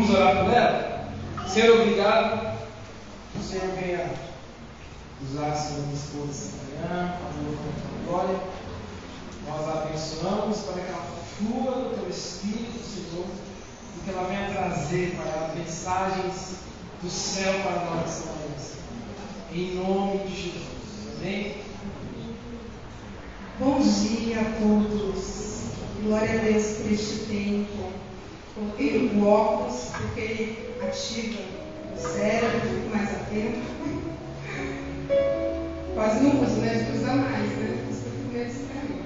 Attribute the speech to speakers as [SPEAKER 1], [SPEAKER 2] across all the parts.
[SPEAKER 1] Vamos orar por ela? Senhor, obrigado.
[SPEAKER 2] O Senhor venha usar, Senhor, minha esposa essa manhã, para a glória. Nós a abençoamos para que ela flua do teu Espírito, Senhor, e que ela venha trazer para ela mensagens do céu para nós essa manhã, Senhor. Em nome de Jesus. Amém?
[SPEAKER 3] Bom dia a todos. Glória a Deus por este tempo. Coloquei o óculos porque ele ativa o cérebro, fico mais atento. Quase não uso, né? De usar mais, né? Por isso que eu fico meio distraído.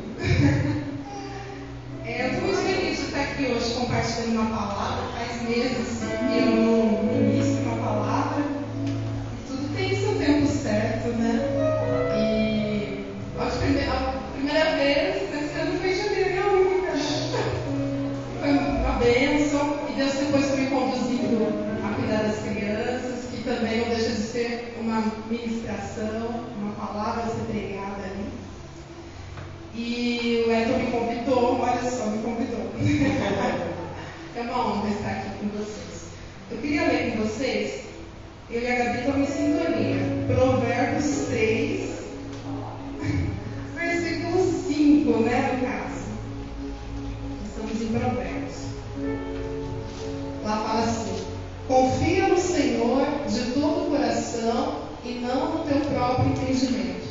[SPEAKER 3] Eu estou muito feliz de estar aqui hoje compartilhando uma palavra. Faz meses que eu não ministro uma palavra. E tudo tem seu tempo certo, né? E a primeira vez, esse ano foi janeiro, a única, né? Foi uma bênção. E Deus depois foi me conduzindo a cuidar das crianças, que também não deixa de ser uma ministração, uma palavra a ser pregada ali. E o Edson me convidou, olha só, me convidou. É uma honra estar aqui com vocês. Eu queria ler com vocês, eu e a Gabi estamos em sintonia, Provérbios 3, versículo 5, né, no caso. Estamos em Provérbios. Lá fala assim: confia no Senhor de todo o coração e não no teu próprio entendimento.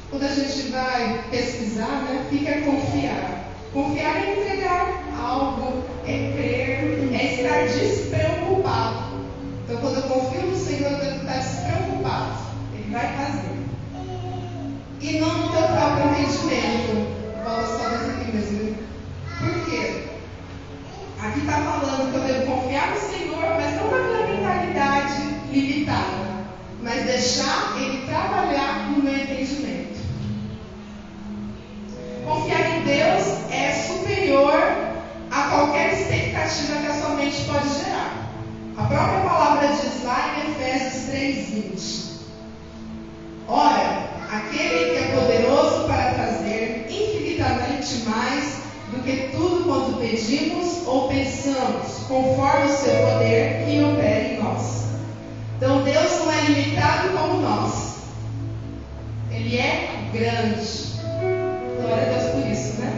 [SPEAKER 3] Quando a gente vai pesquisar, né, fica a confiar. Confiar é entregar algo, é crer, é estar despreocupado. Então, quando eu confio no Senhor, eu devo estar despreocupado. Ele vai fazer. E não no teu próprio entendimento. Fala só desse aqui mesmo. Por quê? Aqui está falando que eu devo confiar no Senhor, mas não com a minha mentalidade limitada, mas deixar Ele trabalhar no meu entendimento. Confiar em Deus é superior a qualquer expectativa que a sua mente pode gerar. A própria palavra diz lá em Efésios 3:20. Ora, aquele que é poderoso para fazer infinitamente mais do que tudo quanto pedimos ou pensamos, conforme o seu poder que opera em nós. Então Deus não é limitado como nós. Ele é grande. Glória a Deus por isso, né?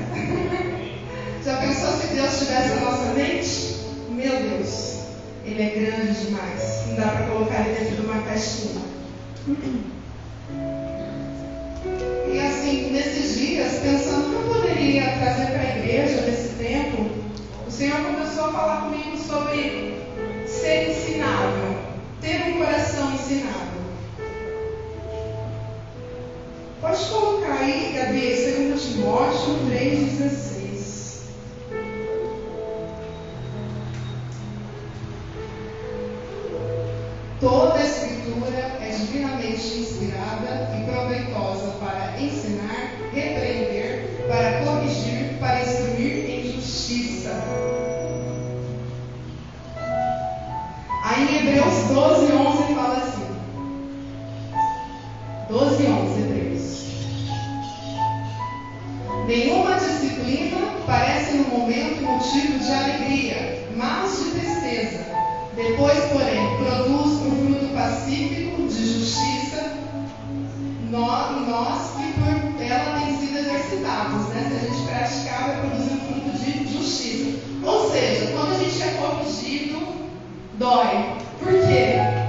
[SPEAKER 3] Já pensou se Deus estivesse na nossa mente? Meu Deus, Ele é grande demais. Não dá para colocar Ele dentro de uma caixinha. E assim, nesses dias, pensando que eu poderia trazer para a igreja nesse tempo, o Senhor começou a falar comigo sobre ser ensinável, ter um coração ensinável. Pode colocar aí, Gabi, 2 Timóteo 3,16. Toda a Escritura é divinamente inspirada e proveitosa para ensinar, repreender, para corrigir, para instruir em justiça. Aí em Hebreus 12:11 fala assim. 12:11, Hebreus. Nenhuma disciplina parece no momento motivo de alegria, mas de tristeza. Depois, porém, produz um fruto pacífico de justiça nós que por ela tem sido exercitados, né? Se a gente praticar, vai produzir um fruto de justiça. Ou seja, quando a gente é corrigido, dói. Por quê?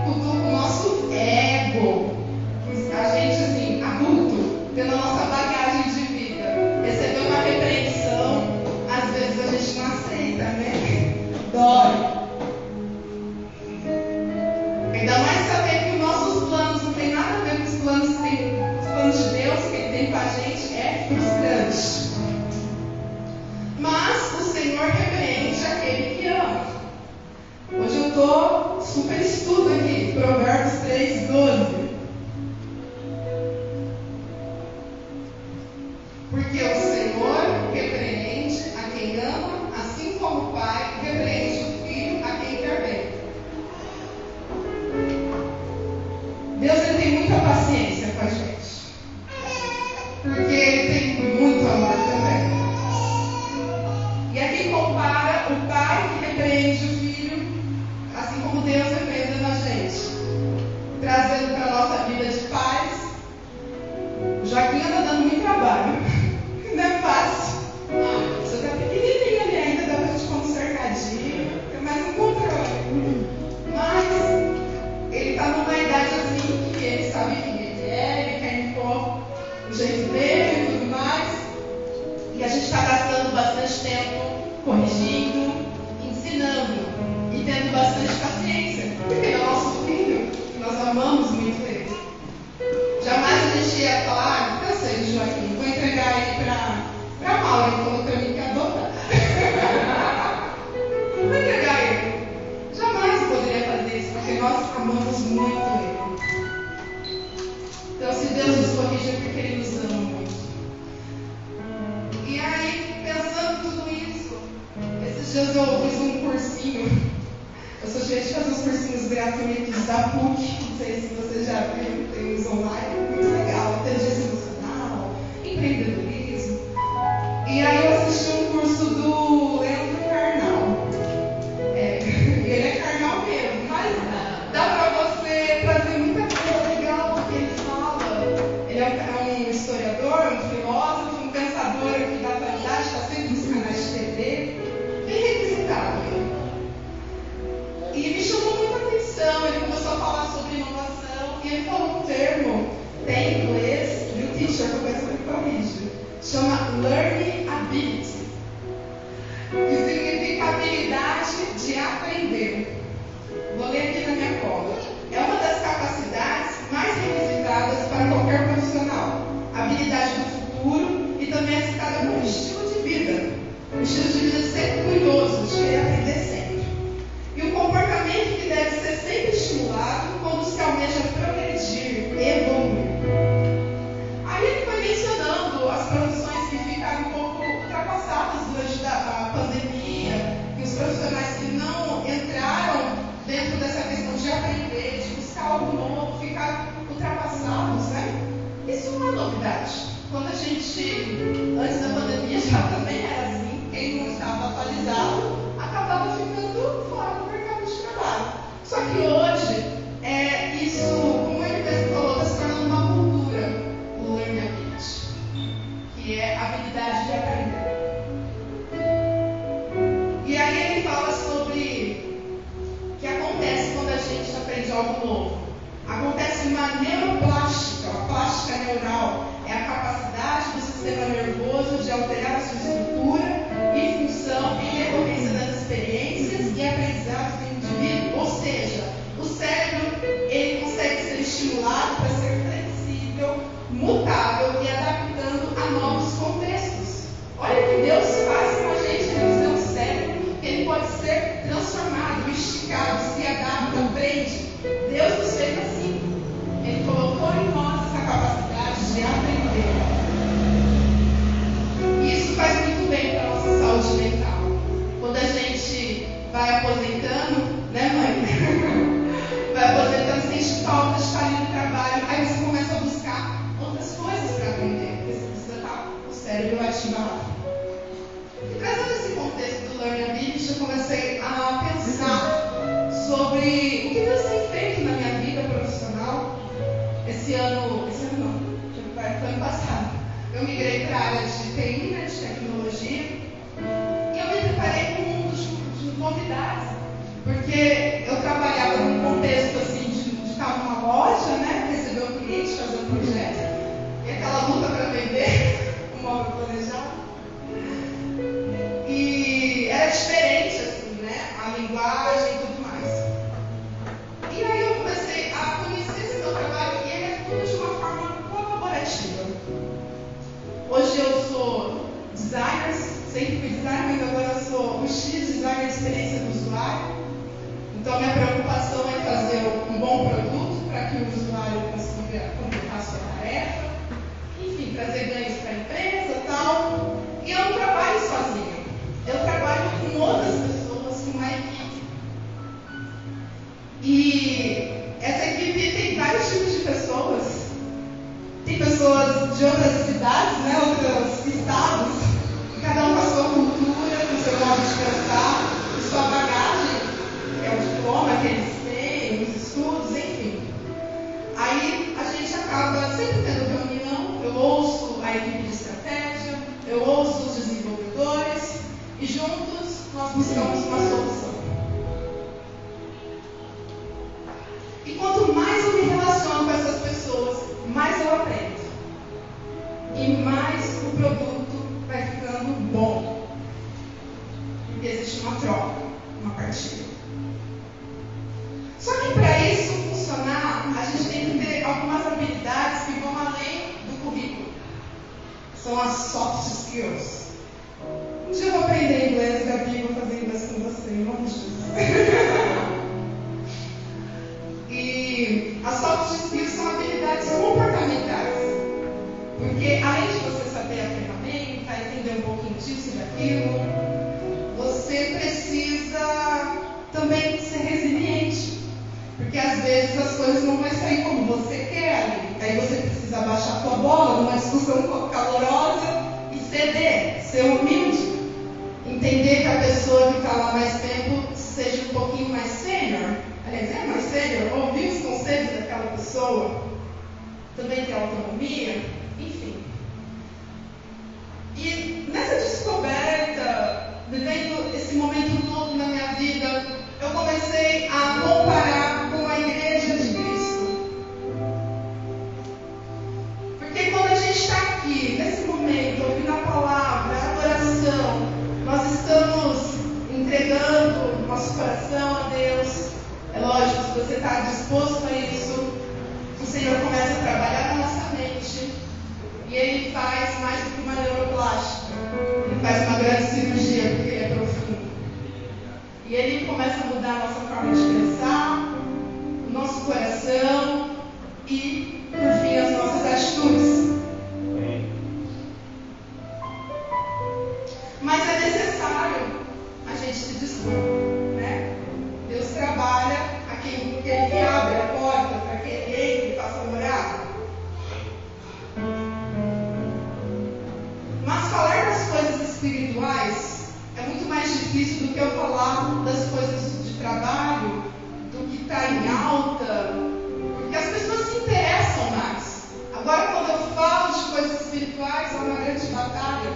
[SPEAKER 3] O nosso ego, a gente assim, adulto, tendo a nossa bagagem de vida, receber uma repreensão, às vezes a gente não aceita, né? Dói. Ainda mais saber que os nossos planos não tem nada a ver com os planos de Deus que Ele tem com a gente, é frustrante. Mas o Senhor repreende aquele que ama. Hoje eu estou super estudo aqui, Provérbios 3:12. Porque o Senhor repreende a quem ama, assim como o Pai repreende o Filho a quem quer bem. Deus ele tem muita paciência com a gente. Porque Ele tem muito amor também. E aqui compara o Pai que repreende o Filho bastante tempo corrigindo, ensinando e tendo bastante paciência, porque é o nosso filho, nós amamos muito ele. Jamais a gente ia falar, cansei de Joaquim, vou entregar ele para Mauro, ele falou para mim que adotar. Vou entregar ele. Jamais poderia fazer isso, porque nós amamos muito ele. Então, se Deus nos corrige, é porque Ele nos ama muito. E aí, pensando tudo isso, esses dias eu fiz um cursinho. Eu sou cheia de fazer os cursinhos gratuitos da PUC. Não sei se você já viu, tem uns online, muito legal. Inteligência emocional, empreendedorismo. E aí eu assisti um curso do Leandro Carnal. Ele é carnal mesmo, mas dá para você trazer muita coisa legal do que ele fala. Ele é um historiador, um filósofo, um pensador aqui da atualidade, está sempre nos canais de TV, bem requisitado. E me chamou muita atenção, ele começou a falar sobre inovação e ele falou um termo, tem em inglês, e o teacher começa a me corrigir, chama Learning Ability, que significa habilidade de aprender. Vou ler aqui na minha cola. É uma das capacidades mais requisitadas para qualquer profissional. Habilidade do futuro e também é citada como estilo de vida. O estilo de vida de ser curioso, de querer aprender sempre. E o comportamento que deve ser sempre estimulado quando se almeja progredir, evoluir. Aí ele foi mencionando as profissões que ficaram um pouco ultrapassadas durante a pandemia, que os profissionais que não entraram dentro dessa questão de aprender, de buscar algo novo, ficaram ultrapassados, né? Isso não é novidade. Quando a gente, antes da pandemia, já também era assim, quem não estava atualizado acabava ficando fora do mercado de trabalho. Só que hoje, isso, como ele mesmo falou, está se tornando uma cultura, o learning ability, que é a habilidade de aprender. E aí ele fala sobre o que acontece quando a gente aprende algo novo. Acontece uma neuroplástica, a plástica neural é a capacidade do sistema nervoso de alterar a sua estrutura e função em decorrência das experiências e aprendizados do indivíduo. Ou seja, o cérebro ele consegue ser estimulado para ser flexível, mutável e adaptando a novos contextos. Olha o que Deus faz com a gente, Ele nos deu um cérebro que ele pode ser transformado, esticado, se adapta, aprende. Deus nos fez assim. Ele colocou em nós essa capacidade de aprender. Isso faz muito bem para a nossa saúde mental. Quando a gente vai aposentando, né, mãe? Vai aposentando, sente falta de estar ali no trabalho. Aí você começa a buscar outras coisas para aprender, porque você precisa estar o cérebro ativado. E trazendo esse contexto do Learning Ability, eu comecei a pensar sobre o que Deus tem feito na minha vida profissional. Esse ano não, foi ano passado. Eu migrei para a área de TI, né, de tecnologia, e eu me deparei com um mundo de novidades, porque eu trabalhava num contexto assim, de estar numa loja, né, receber um cliente, fazer um projeto, e aquela luta para vender um móvel planejado. E era diferente, assim, né, a linguagem e tudo mais. E aí eu comecei a conhecer esse meu trabalho e ele é tudo de uma forma colaborativa. Hoje eu sou designer, sempre fui designer, mas agora eu sou o X designer de experiência do usuário. Então minha preocupação é fazer um bom produto para que o usuário consiga completar a sua tarefa, enfim, trazer ganhos para a empresa e tal. E eu não trabalho sozinha, eu trabalho com outras pessoas, com uma equipe. E essa equipe tem vários tipos de pessoas. Tem pessoas de outras cidades, né, outros estados, cada um com a sua cultura, com o seu modo de pensar, com sua bagagem, que é o diploma que eles têm, os estudos, enfim. Aí a gente acaba sempre tendo reunião, eu ouço a equipe de estratégia, eu ouço os desenvolvedores e juntos nós buscamos uma solução. E quanto mais eu me relaciono com essas pessoas, mais eu aprendo. E mais o produto vai ficando bom. existe uma troca, uma partilha. Só que para isso funcionar, a gente tem que ter algumas habilidades que vão além do currículo. São as soft skills. Um dia eu vou aprender inglês, Gabi, vou fazer inglês com você, em nome de Jesus. E as soft skills são habilidades comportamentais. Porque além de você saber a ferramenta, entender um pouquinho disso e daquilo, você precisa também ser resiliente. Porque às vezes as coisas não vão sair como você quer ali. Aí você precisa abaixar a sua bola numa discussão um pouco calorosa e ceder, ser humilde. Entender que a pessoa que está lá mais tempo seja um pouquinho mais sênior. Aliás, é mais sênior, ouvir os conselhos daquela pessoa. Também ter autonomia, enfim. E nessa descoberta, vivendo esse momento novo na minha vida, eu comecei a comparar com a igreja de Cristo. Porque quando a gente está aqui, nesse momento, ouvindo a palavra, a adoração, nós estamos entregando nosso coração a Deus. É lógico, se você está disposto a isso, o Senhor começa a trabalhar na nossa mente. E Ele faz mais do que uma neuroplástica. Ele faz uma grande cirurgia, porque Ele é profundo. E Ele começa a mudar a nossa forma de pensar, o nosso coração e, por fim, as nossas atitudes. Mas é necessário a gente se dispor, né? Deus trabalha aquilo que Ele abre a porta para que Ele entre e faça morada. Mas falar das coisas espirituais é muito mais difícil do que eu falar das coisas de trabalho, do que está em alta, porque as pessoas se interessam mais. Agora, quando eu falo de coisas espirituais, é uma grande batalha,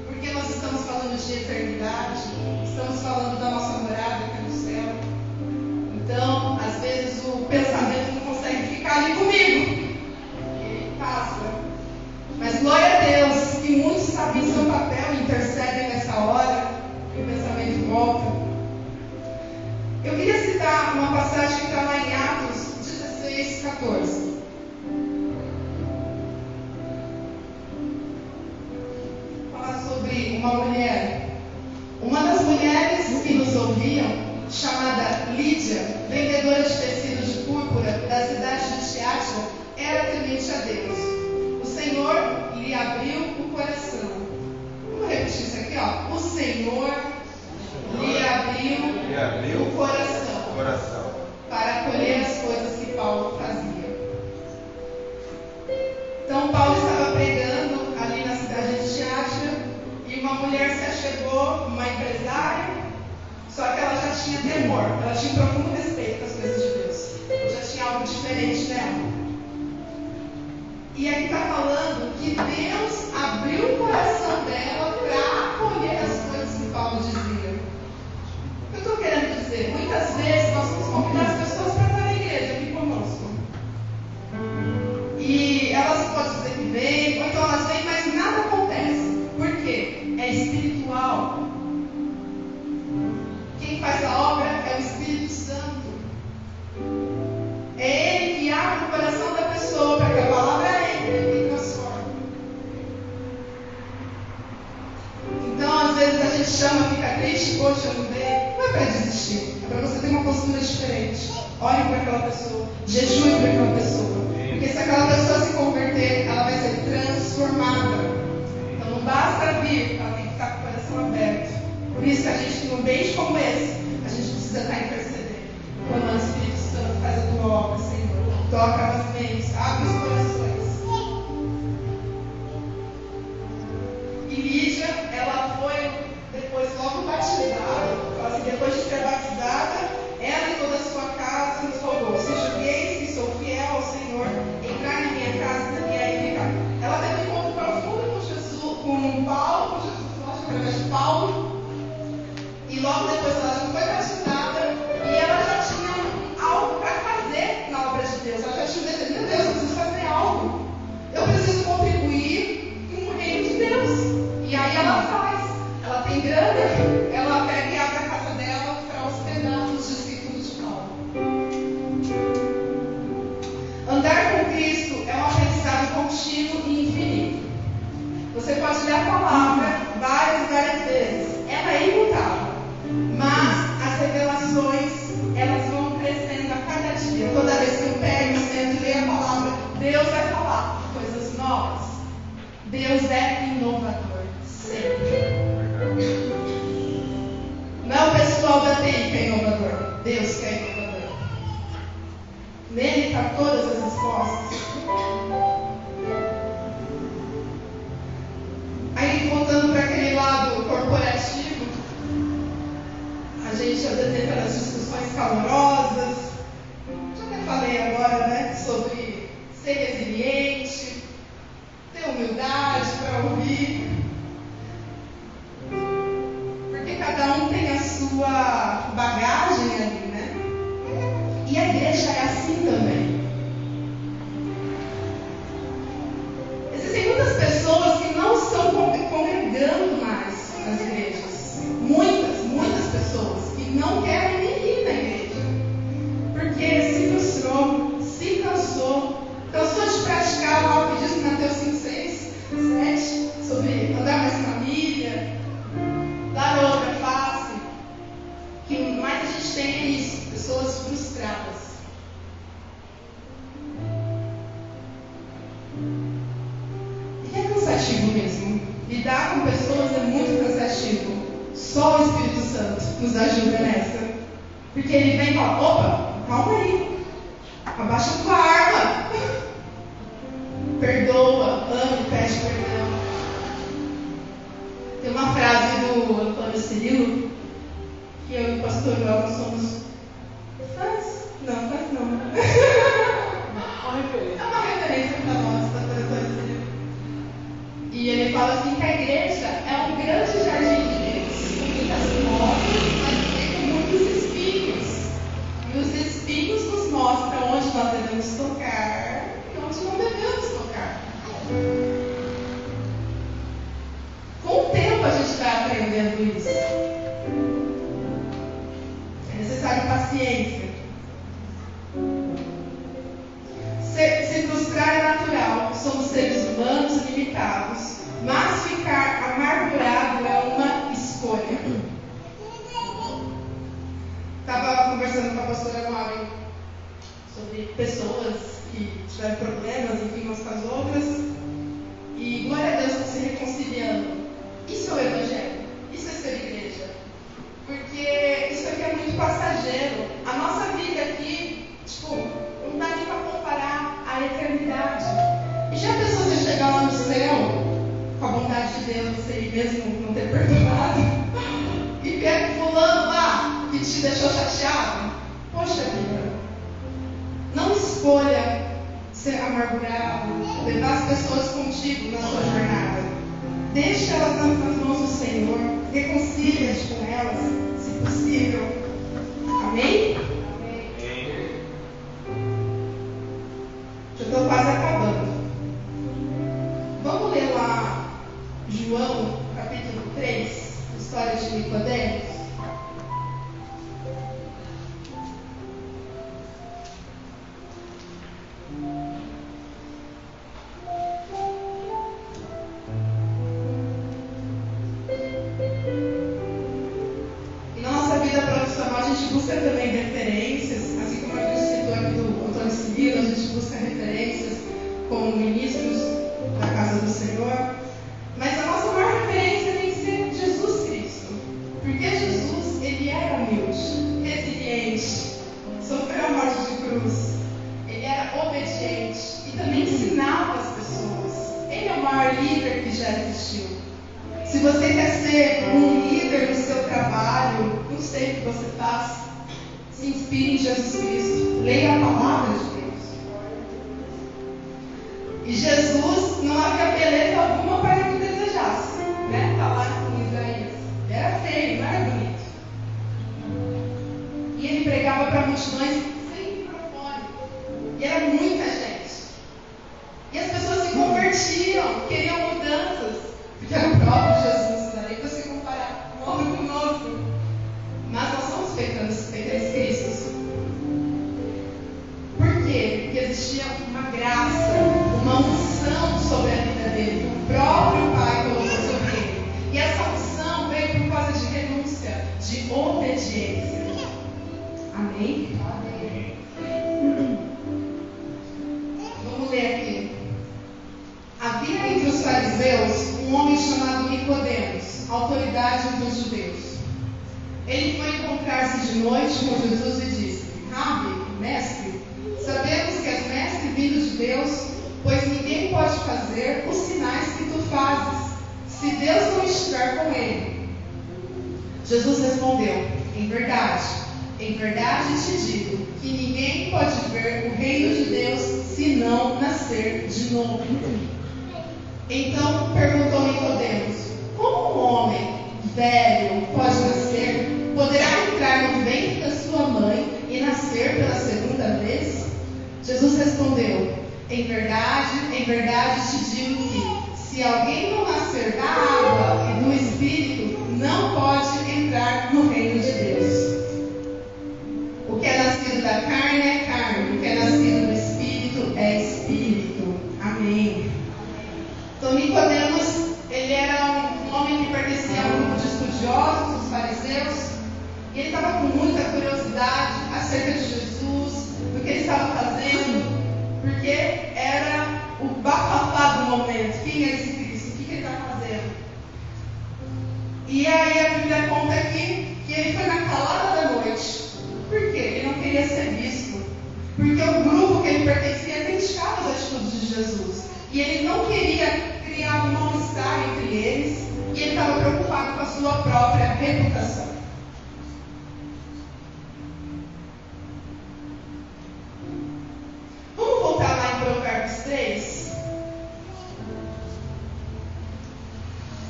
[SPEAKER 3] porque nós estamos falando de eternidade, estamos falando da nossa morada aqui no céu. Então, às vezes, o pensamento não consegue ficar ali comigo, ele passa. Mas glória a Deus, que muitos sabem o seu papel e intercedem nessa hora, e o pensamento volta. Eu queria citar uma passagem que está lá em Atos 16, 14. Fala sobre uma mulher. Uma das mulheres que nos ouviam, chamada Lídia, vendedora de tecidos de púrpura da cidade de Tiatira, era temente a Deus. O Senhor lhe abriu o coração. Vamos repetir isso aqui, ó. O Senhor lhe abriu o coração para acolher as coisas que Paulo fazia. Então Paulo estava pregando ali na cidade de Tiatira e uma mulher se achegou, uma empresária, só que ela já tinha temor, ela tinha um profundo respeito às coisas de Deus, já tinha algo diferente nela. E aqui está falando que Deus abriu o coração dela para acolher as coisas que Paulo dizia. O que eu estou querendo dizer? Muitas vezes nós vamos convidar as pessoas para estar na igreja aqui conosco. E elas podem dizer que vêm, ou então elas vêm, mas nada acontece. Por quê? É espiritual. Quem faz a obra é o Espírito Santo. É Ele que abre o coração da pessoa para que a palavra entre e transforme. Então, às vezes a gente chama, fica triste, poxa, não veio. Não é para desistir, é para você ter uma postura diferente. Olhe para aquela pessoa, jejue para aquela pessoa. Porque se aquela pessoa se converter, ela vai ser transformada. Então não basta vir, ela tem que estar com o coração aberto. Por isso que a gente, num beijo como esse, a gente precisa estar intercedendo. Quando o Espírito Santo faz a tua obra, Senhor, toca nas mentes, abre os corações. E Lídia, ela foi depois logo batizada. Fala assim, depois de ser batizada, ela e toda a sua casa nos rogou: se julgueis que sou fiel ao Senhor, entrar na minha casa e aí ficar. Ela teve um encontro profundo com Jesus, com Paulo, com Jesus, através de Paulo. E logo depois ela já foi batizada e ela já tinha algo para fazer na obra de Deus. Ela já tinha decidido: meu Deus, eu preciso fazer algo. Eu preciso contribuir com o reino de Deus. E aí ela faz. Ela tem grana, ela pega e abre a casa dela para hospedar os discípulos de Paulo. Andar com Cristo é um aprendizado contínuo e infinito. Você pode ler a palavra várias vezes. Ela é imutável. Mas as revelações, elas vão crescendo a cada dia. Toda vez que eu pego e sento e leio a palavra, Deus vai falar coisas novas. Deus é inovador. Sempre. Não é o pessoal da TI que é inovador. Deus que é inovador. Nele estão todas as respostas. Aí, voltando para aquele lado corporativo, a gente às vezes entra nas discussões calorosas. Já até falei agora, né, sobre ser resiliente, ter humildade para ouvir. Porque cada um tem a sua bagagem ali, né? E a igreja é assim também. Existem muitas pessoas que não estão congregando mais nas igrejas. Muitas pessoas que não querem nem ir na igreja. Porque se frustrou, se cansou de praticar algo que diz em Mateus 5, 6, 7, sobre andar mais família, dar outra face. O que mais a gente tem é isso, pessoas frustradas. E é cansativo mesmo. Lidar com pessoas é muito cansativo. Só o Espírito Santo nos ajuda nessa. Porque ele vem e fala, opa, calma aí. Abaixa a tua arma. Perdoa, ame, pede perdão. Tem uma frase do Antônio Cirilo, que eu e o pastor João somos fãs. Não. É uma referência para nós, pastor Antônio Cirilo. E ele fala assim que a igreja é um grande jardim de Deus, com muitas portas, mas também com muitos espinhos. E os espinhos nos mostram onde nós devemos tocar e onde não devemos tocar. Com o tempo a gente vai aprendendo isso. É necessário paciência. Se frustrar é natural. Somos seres humanos limitados. Mas ficar amargurado é uma escolha. Estava conversando com a pastora Maureen sobre pessoas que tiveram problemas, enfim, umas com as outras. E glória a Deus está se reconciliando. Isso é o Evangelho. Isso é ser igreja. Porque isso aqui é muito passageiro. A nossa vida aqui, não dá nem para comparar a eternidade. E já pensou você chegar lá no céu, com a bondade de Deus, você mesmo não ter perdoado, e ver fulano lá que te deixou chateado? Poxa vida. Não escolha ser amargurado, levar as pessoas contigo na sua jornada. Deixa elas nas mãos do Senhor, reconcilia-te com elas, se possível. Amém? Amém. Já estou quase acabando. Vamos ler lá João, capítulo 3, história de Nicodemos. Busca também referências, assim como a gente citou aqui do Antônio Cirilo, a gente busca referências como ministros da casa do Senhor, mas a nossa maior referência tem que ser Jesus Cristo, porque Jesus, ele era humilde, resiliente, sofreu a morte de cruz, ele era obediente e também ensinava as pessoas. Ele é o maior líder que já existiu. Se você quer ser um líder no seu trabalho, não sei o que você faz, se inspire em Jesus Cristo. Leia a palavra de Deus. E Jesus não havia beleza alguma para que desejasse. Né? Está lá em Isaías. Ele era feio, não era bonito. E ele pregava para multidões sem microfone. E era muita gente. E as pessoas se convertiam, queriam mudanças. Porque era o próprio Jesus, não dá nem para se comparar. Amém? Vamos ler aqui. Havia entre os fariseus um homem chamado Nicodemos, autoridade dos judeus. Ele foi encontrar-se de noite com Jesus e disse: Rabi, mestre, sabemos que és mestre vindo de Deus, pois ninguém pode fazer os sinais que tu fazes, se Deus não estiver com ele. Jesus respondeu: em verdade te digo, que ninguém pode ver o reino de Deus se não nascer de novo. Então perguntou Nicodemos: como um homem velho pode nascer? Poderá entrar no ventre da sua mãe e nascer pela segunda vez? Jesus respondeu: em verdade te digo que, se alguém não nascer da água e do Espírito, não pode entrar no reino de Deus. O que é nascido da carne é carne, o que é nascido do Espírito é Espírito. Amém. Então Nicodemos, ele era um homem que pertencia a um grupo de estudiosos, os fariseus, e ele estava com muita curiosidade acerca de Jesus, do que ele estava fazendo, porque era o bafafá do momento. Quem é esse Cristo? O que ele está fazendo? E aí a Bíblia conta aqui que ele foi na calada da noite. Por quê? Ele não queria ser visto. Porque o grupo que ele pertencia criticava as atitudes de Jesus. E ele não queria criar um mal-estar entre eles. E ele estava preocupado com a sua própria reputação. Vamos voltar lá em Provérbios 3?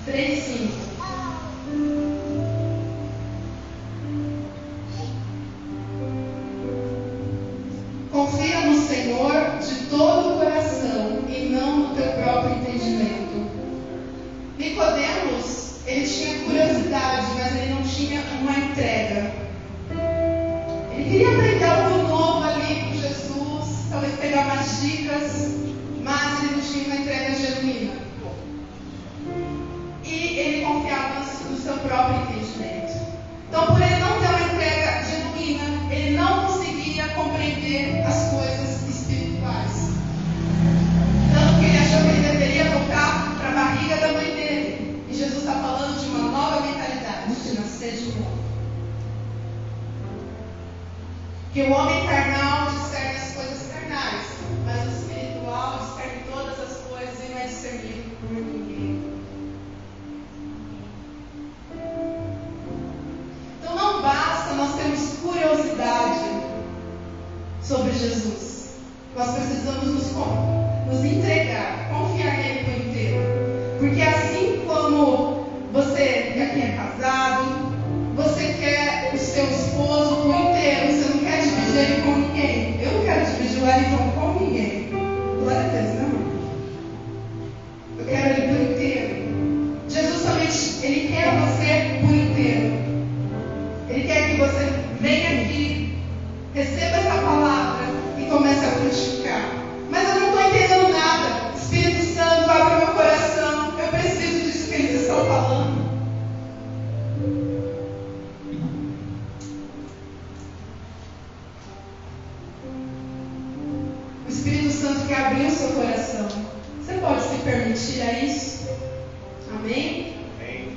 [SPEAKER 3] 3:5. Confia no Senhor de todo o coração e não no teu próprio entendimento. Nicodemos, ele tinha curiosidade, mas ele não tinha uma entrega. Ele queria aprender algo novo ali com Jesus, talvez pegar umas dicas, mas ele não tinha uma entrega genuína. E ele confiava no seu próprio entendimento. Então, por ele não ter uma entrega genuína, ele não conseguia compreender as coisas espirituais. Tanto que ele achou que ele deveria voltar para a barriga da mãe dele. E Jesus está falando de uma nova mentalidade, de nascer de novo. Que o homem carnal discerne as coisas carnais, mas o espiritual discerne todas as coisas e não é discernido por ninguém. Então não basta nós termos curiosidade sobre Jesus. Nós precisamos nos entregar, confiar nele por inteiro. Porque assim como você que aqui é casado, você quer o seu esposo por inteiro, você não quer dividir ele com ninguém. Eu não quero dividir o Wellington com ninguém. Glória a Deus, não. Eu quero ele por inteiro. Jesus somente, ele quer você por inteiro. Ele quer que você venha aqui, receba essa palavra e comece a frutificar. Mas eu não estou entendendo nada. Espírito Santo, abre meu coração. Eu preciso disso que eles estão falando. O Espírito Santo quer abrir o seu coração. Você pode se permitir a isso? Amém?
[SPEAKER 1] Amém.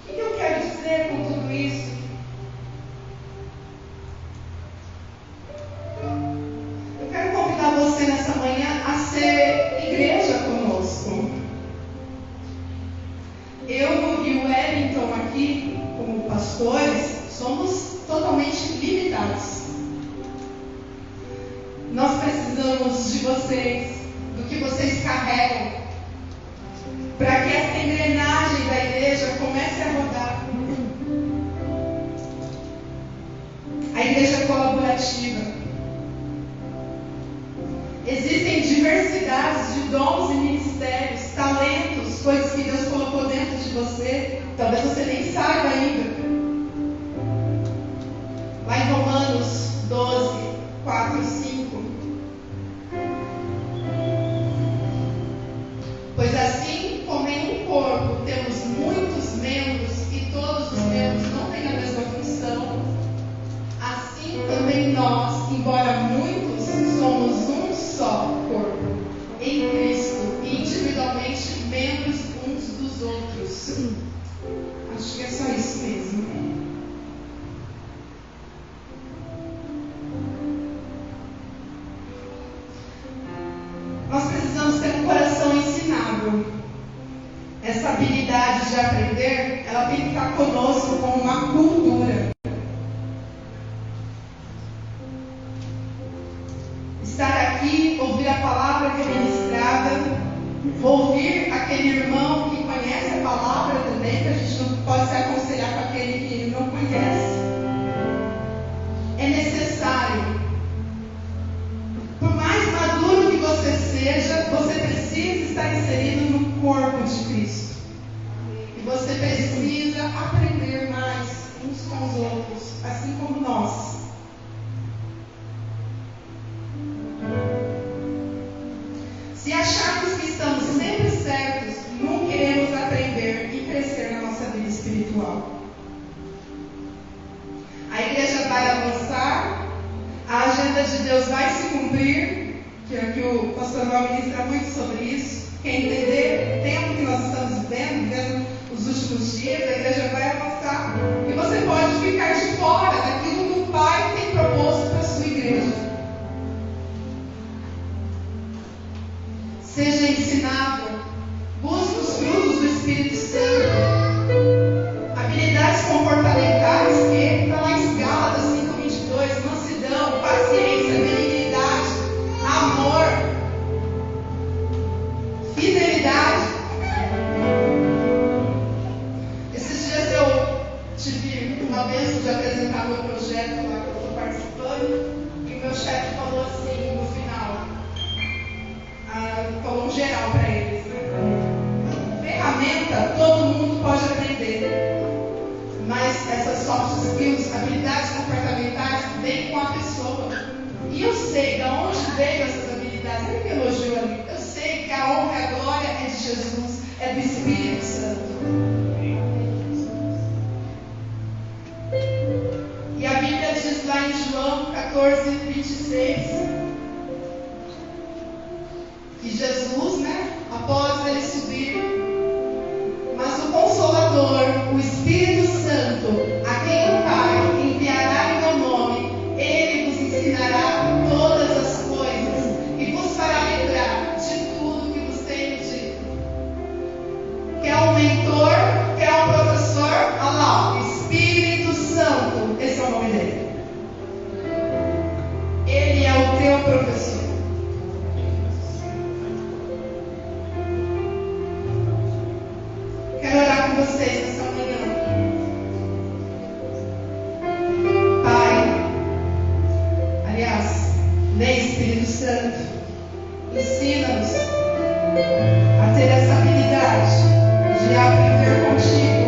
[SPEAKER 3] O que eu quero dizer com tudo isso? Eu quero convidar você nessa manhã a ser igreja conosco. Eu e o Wellington aqui, como pastores, somos totalmente limitados. Nós precisamos de vocês, do que vocês carregam, para que essa engrenagem da igreja comece a rodar. A igreja colaborativa. Existem diversidades de dons e ministérios, talentos, coisas que Deus colocou dentro de você. Talvez você nem saiba ainda. Lá em Romanos 12, 4 e 5. Pois assim como em um corpo temos muitos membros e todos os membros não têm a mesma função, Deus. Acho que é só isso mesmo. Nós precisamos ter um coração ensinável. Essa habilidade de aprender, ela tem que estar conosco como uma cultura. Estar aqui, ouvir a palavra que é ministrada, ouvir aquele irmão que conhece a palavra também, que a gente não pode se aconselhar com aquele que não conhece. É necessário. Por mais maduro que você seja, você precisa estar inserido no corpo de Cristo. E você precisa aprender mais uns com os outros, assim como nós. Se acharmos que estamos sempre certos, não queremos aprender e crescer na nossa vida espiritual. A igreja vai avançar, a agenda de Deus vai se cumprir, que aqui o pastor Val ministra muito sobre isso. Quem entender o tempo que nós estamos vivendo os últimos dias, a igreja vai avançar. E você pode ficar de fora daquilo que o Pai tem proposto para a sua igreja. Seja ensinável, busque os frutos do Espírito Santo, habilidades comportamentais, que está lá em Gálatas 5:22, mansidão, paciência, benignidade, amor, fidelidade. Esses dias eu tive uma bênção de apresentar meu projeto lá que eu estou participando, e meu chefe falou assim no final. Falou um geral para eles, né? Ferramenta todo mundo pode aprender, mas essas soft skills, habilidades comportamentais, vêm com a pessoa. E eu sei de onde veio essas habilidades. Ele me elogiou ali. Eu sei que a honra e a glória é de Jesus, é do Espírito Santo. E a Bíblia diz lá em João 14:26. Que Jesus, né, após ele subir, mas o Consolador, o Espírito Santo, a quem o Pai enviará em meu nome, ele vos ensinará todas as coisas e vos fará lembrar de tudo que vos tenho dito. Quer um mentor? Quer um professor? Olha lá, Espírito Santo, esse é o nome dele. Ele é o teu professor. Quero orar com vocês nessa manhã. Pai, aliás, vem Espírito Santo, ensina-nos a ter essa habilidade de aprender contigo.